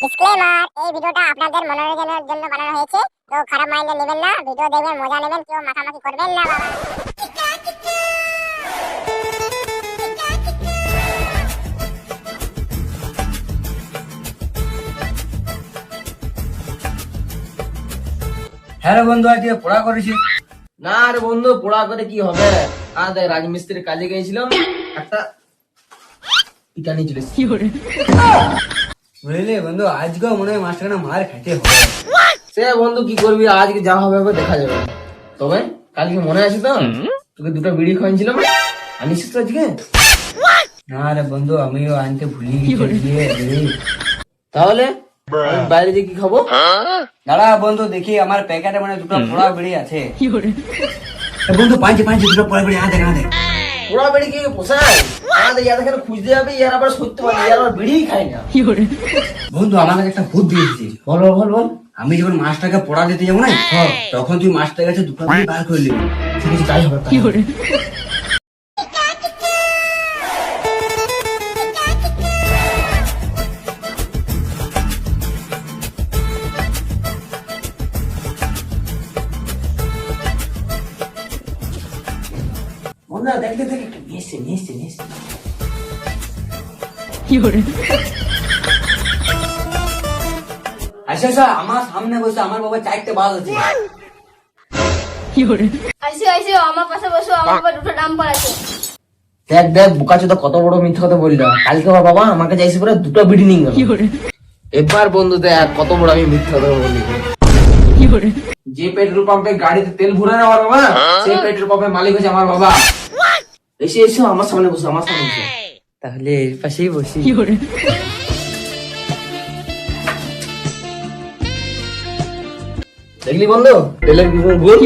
Disclaimer, এই ভিডিওটা আপনাদের মনোরঞ্জনের জন্য বানানো হয়েছে, তো খারাপ মাইন্ডে নেবেন না। ভিডিও দেখবেন, মজা নেবেন, কেউ মাখামাখি করবেন না বাবা। হ্যাঁ রে বন্ধু, আজকে পড়া করেছিস? না রে বন্ধু, পড়া করে কি হবে? দেখ, রাজমিস্ত্রির কাজে গিয়েছিলাম, একটা পিটা নিয়ে চলে এসেছি। বুঝলি বন্ধু, আজকেও মনে হয় মাস্টার মার খাইতে হবে। সে বন্ধু কি করবি, আজকে যা হবে হবে দেখা যাবে। তবে কালকে মনে আছে তো, তোকে দুটো বিড়ি খাওয়াইছিলাম, আনিস তো আজকে? না রে বন্ধু, আমিও আনতে ভুলে গেছি। তাহলে আমি বাইরে দিয়ে কি খাবো? দাঁড়া বন্ধু, দেখি আমার প্যাকেটে মানে দুটো পোড়া বিড়ি আছে। বন্ধু পাঁচে দুটো পোড়া বিড়ি আনতে না দে। পোড়া বিড়ি কি পোষায়? আমাদের ইয়ার এখানে খুঁজতে যাবে, ইয়ার আবার সত্যি বলে, ইয়ার আবার বিড়িই খাই না। বন্ধু আমার কাছে একটা বুদ্ধি এসেছে। বল বল বল। আমি যখন মাছটাকে পোড়া দিতে যাবো না, তখন তুই মাছটার কাছে দুটো বিড়ি বার করে নিবি। ঠিক আছে, তাই হবে। বন্ধু দেখতে দেখে একটা নিয়ে এসছে। আচ্ছা আমার সামনে বসে আমার বাবা চারটে বাস আছে। আইসো আমার পাশে বসো, আমার বাবা দুটো ডাম্পার আছে। দেখ দেখ, বোকাচোদা কত বড় মিথ্যা কথা বললো। কালকে আমার বাবা আমাকে চাইছে পরে দুটো বিড়ি নিয়ে গেল। এবার বন্ধু দেখ কত বড় আমি মিথ্যা কথা বলি। যে পেট্রোল পাম্পে গাড়িতে তেল ভরে আমার বাবা, সেই পেট্রোল পাম্পের মালিক হচ্ছে আমার বাবা। এসে আমার সামনে বসে, আমার সামনে বসে। তাহলে এর পাশেই বসি। দেখলি বন্ধু, তেলের গুণ।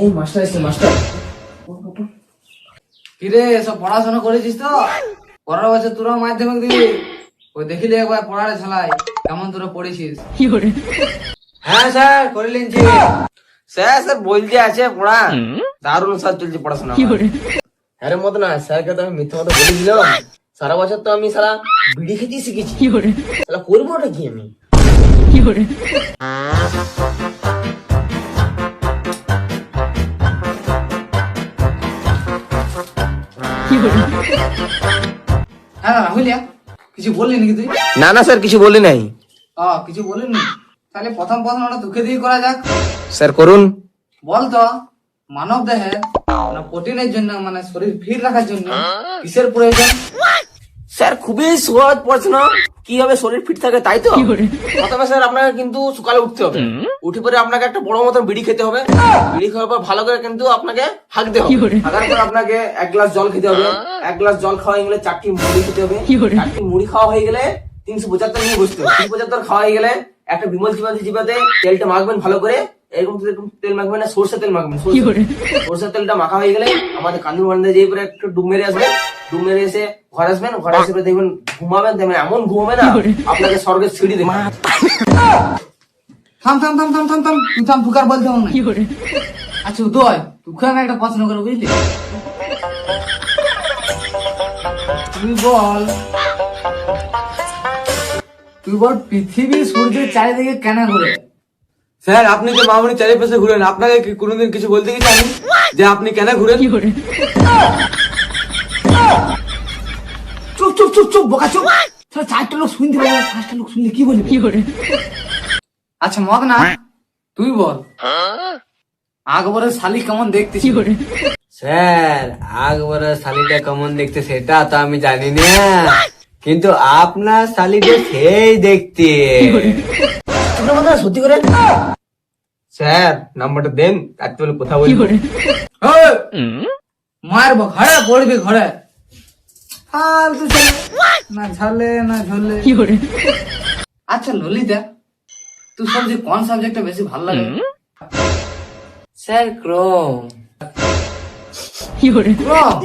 এই মাস্টার এসে, মাস্টার। কিরে, সব পড়াশোনা করেছিস তো? পরের বছর তোরা মাধ্যমিক দিবি। ওই দেখিলি একবার পড়ারে ছালাই কেমন তোরা পড়েছিস। হ্যাঁ স্যার, করে নিচ্ছি। স্যার বলতে আছে পড়া দারুণ স্যার, চলছে পড়াশোনা। হ্যাঁ মত না, স্যারকে তো আমি মিথ্যা কথা বলে দিলাম। সারা বছর তো আমি সারা বিড়ি খেতে শিখেছি। তাহলে করবো ওটা কি আমি? হ্যাঁ রাহুলিয়া, কিছু বললি নাকি তুই? না স্যার, কিছু বলি নাই। কিছু বলিনি? তাহলে প্রথম প্রশ্নটা তোকে দিয়ে করা যাক। স্যার করুন। বল তো, মানব দেহে প্রোটিনের জন্য মানে শরীর ফিট রাখার জন্য কিসের প্রয়োজন? স্যার খুবই সহজ প্রশ্ন, কিভাবে শরীর ফিট থাকে তাই তো। প্রথমে স্যার আপনাকে কিন্তু সকালে উঠতে হবে, উঠে পরে আপনাকে একটা বড় মতন বিড়ি খেতে হবে। বিড়ি খাওয়ার পর ভালো করে কিন্তু আপনাকে হাঁকতে হবে। হাঁকার পর আপনাকে 1 গ্লাস জল খেতে হবে। 1 গ্লাস জল খাওয়া হয়ে গেলে 4টি মুড়ি খেতে হবে। 4টি মুড়ি খাওয়া হয়ে গেলে 375 নিয়ে বসতে হবে। 375 খাওয়া হয়ে গেলে একটা বিমল চিবাতে তেলটা মাখবেন ভালো করে। এরকম তেল মাখবেন না, সরষের তেল মাখবেন। সরষের তেলটা মাখা হয়ে গেলে আমাদের কান্দুর বান্ধে যেয়ে পরে একটু ডুব মেরে আসবেন। ডুব মেরে এসে ঘরে আসবেন। ঘরে এসে দেখবেন ঘুমাবেন, দেখবেন এমন ঘুমাবে না আপনাকে স্বর্গের সিঁড়ি দেবে। থাম, তুই থাম, তুকার বলতে হবে না। আচ্ছা উদয়, তোকে আমি একটা প্রশ্ন করে, বুঝলি? তুই বল পৃথিবী সূর্যের চারিদিকে কেন ঘুরে? স্যার, আপনি যে মামুনি চারিপাশে ঘুরেন, আপনাকে কি কোনোদিন কিছু বলতে গেছি আমি যে আপনি কেন ঘুরেন? চুপ বোকা চুপ। 4টা লোক শুনতে পাবে, 5টা লোক শুনলে কি বলবি? আচ্ছা মত না, তুই বল আকবরের শালি কেমন দেখতে? স্যার, আকবরের শালিটা কেমন দেখতে সেটা তো আমি জানি না, কিন্তু আপনার শালিটা সেই দেখতে। সত্যি করে স্যার নাম্বারটা দেন, তারপরে বলে কথা বলবো। মারবো, ঘরে পড়বি ঘরে। ফালতু ছেলে, না ঝালে না ঝলে। আচ্ছা ললিতা, তুই সবচেয়ে কোন সাবজেক্টটা বেশি ভালো লাগে? স্যার ক্রম। ক্রম?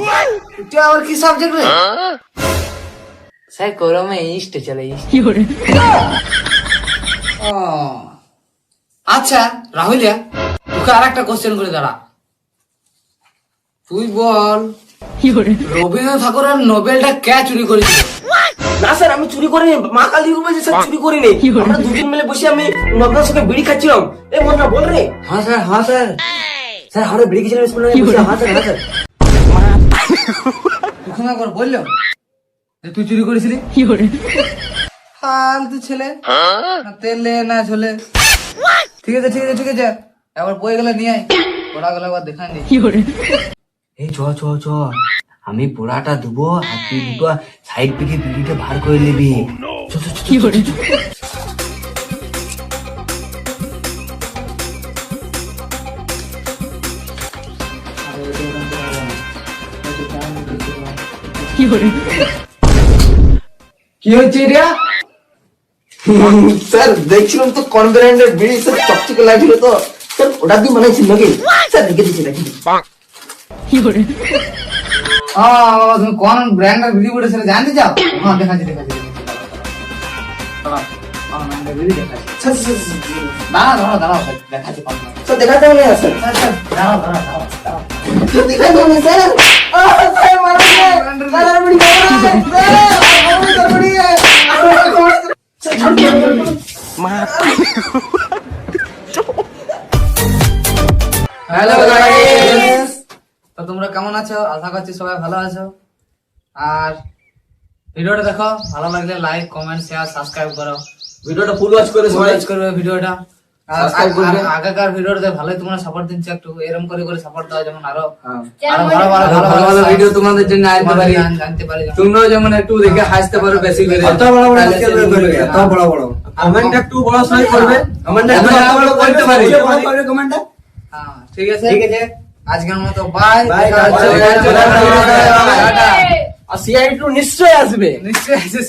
এটা আবার কি সাবজেক্ট রে? স্যার ক্রমে ইস্ট চলে ইস্ট। ও, আচ্ছা রাহুলিয়া, তোকে আর একটা কোশ্চেন করে দাঁড়া। তুই বল, রবীন্দ্রনাথ ঠাকুরের নোবেলটা কে চুরি করেছিল? না স্যার, আমি চুরি করিনি, মা কালী বলছে স্যার চুরি করিনি। আমরা দুজন মিলে বসে আমি নবনাথ সঙ্গে বিড়ি খাচ্ছিলাম। এ মন্না বল রে। হ্যাঁ স্যার, হ্যাঁ স্যার, স্যার আমরা বেরিয়ে গেছিলাম স্কুলে, হ্যাঁ স্যার, হ্যাঁ স্যার। তুই একবার বললো যে তুই চুরি করেছিলি? ফালতু ছেলে, না তেলে না ঝোলে। ঠিক আছে ঠিক আছে ঠিক আছে, এবার বই গেলে নিয়ে আয়, পড়া গেলে একবার দেখান দি। এই চ চ চ, আমি পোড়াটা দেবো আর তুই দুটো সাইড থেকে বিড়িটা ভার করে নিবি। কি হচ্ছে এটা? স্যার দেখছিলাম তো কনফিডেন্টের বিড়ি স্যার চকচকে লাগছিল তো স্যার, ওটা দিয়ে বানাইছিল নাকি স্যার? দেখে দিচ্ছি নাকি? বাবা তুমি কোন ব্র্যান্ডের ভিডিও করে সেটা জানতে চাও? হ্যাঁ দেখাচ্ছি দেখাচ্ছি। স্যার দাঁড়াও দাঁড়াও দাঁড়াও, দেখাচ্ছি। স্যার দেখা যাবে না স্যার? দাঁড়াও দাঁড়াও দাঁড়াও। স্যার দেখা যাবে না স্যার? স্যার মারো স্যার, স্যার বিড়ি খাবো না, স্যার বিড়ি হ্যালো গাইস, তো তোমরা কেমন আছো? আশা করছি সবাই ভালো আছো। আর ভিডিওটা দেখো, ভালো লাগলে লাইক কমেন্ট শেয়ার সাবস্ক্রাইব করো। ভিডিওটা ফুল ওয়াচ করে সবাই ওয়াচ করবে ভিডিওটা। আর Subscribe করবে। আগেকার ভিডিওতে ভালোই তোমরা সাপোর্ট দিচ্ছ, একটু এরকম করে করে সাপোর্ট দাও যেমন আরো যেমন ভালো ভালো ভালো ভালো ভালো ভিডিও তোমাদের জন্য আনতে পারি, জানতে পারি। তোমরাও যেমন একটু দেখে হাসতে পারো বেশি করে। এত বড় বড় এত বড় বড় কমেন্টটা একটু বড় সবাই করবে, কমেন্টটা একটু বড় করতে পারি। কমেন্টটা হ্যাঁ ঠিক আছে ঠিক আছে, আজকের মতো বাই। Bye, দেখা হচ্ছে bye, bye, next bye, video তে। bye, bye, bye, tata. আর সিআই2 নিশ্চয়ই আসবে। নিশ্চয়ই আছে